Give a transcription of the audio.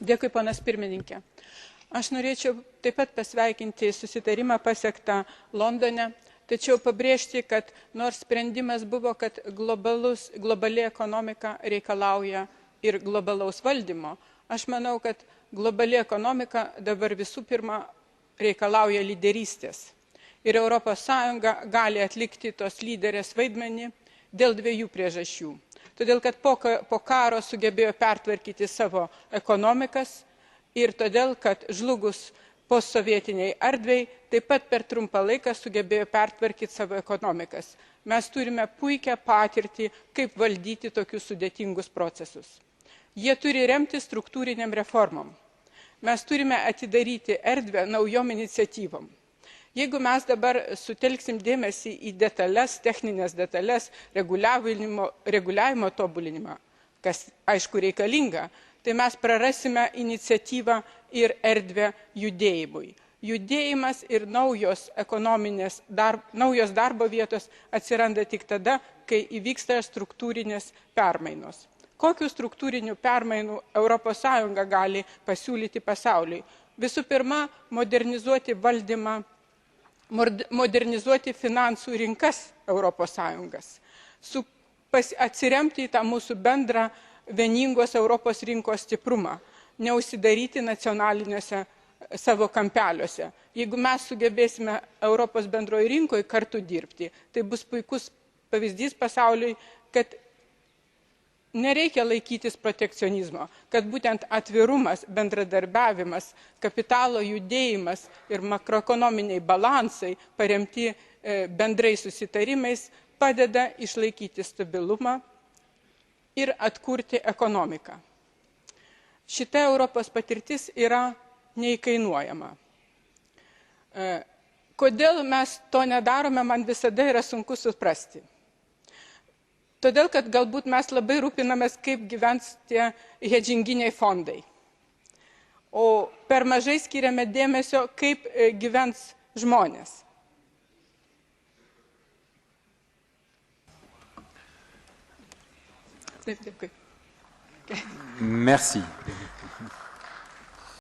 Dėkui, ponas pirmininkė. Aš norėčiau taip pat pasveikinti susitarimą pasiektą Londone, tačiau pabrėžti, kad nors sprendimas buvo, kad globali ekonomika reikalauja ir globalaus valdymo, aš manau, kad globali ekonomika dabar visų pirma reikalauja lyderystės. Ir Europos Sąjunga gali atlikti tos lyderės vaidmenį dėl dviejų priežasčių. Todėl, kad po karo sugebėjo pertvarkyti savo ekonomikas ir todėl, kad žlugus postsovietiniai erdvei taip pat per trumpą laiką sugebėjo pertvarkyti savo ekonomikas. Mes turime puikią patirtį, kaip valdyti tokius sudėtingus procesus. Jie turi remti struktūriniam reformom. Mes turime atidaryti erdvę naujom iniciatyvom. Jeigu mes dabar sutelksim dėmesį į detalės, techninės detalės, reguliavimo tobulinimą, kas aišku reikalinga, tai mes prarasime iniciatyvą ir erdvę judėjimui. Judėjimas ir naujos darbo vietos atsiranda tik tada, kai įvyksta struktūrinės permainos. Kokių struktūrinių permainų Europos Sąjunga gali pasiūlyti pasauliui? Visų pirma, modernizuoti valdymą, modernizuoti finansų rinkas Europos Sąjungas, atsiremti į tą mūsų bendrą vieningos Europos rinkos stiprumą, neužsidaryti nacionaliniuose savo kampeliuose. Jeigu mes sugebėsime Europos bendroje rinkoje kartu dirbti, tai bus puikus pavyzdys pasauliui, kad nereikia laikytis protekcionizmo, kad būtent atvirumas, bendradarbiavimas, kapitalo judėjimas ir makroekonominiai balansai paremti bendrais susitarimais padeda išlaikyti stabilumą ir atkurti ekonomiką. Šita Europos patirtis yra neįkainuojama. Kodėl mes to nedarome, man visada yra sunku suprasti. Todėl, kad galbūt mes labai rūpinamės, kaip gyvens tie hedžinginiai fondai. O per mažai skiriame dėmesio, kaip gyvens žmonės. Taip, dėkui. Merci.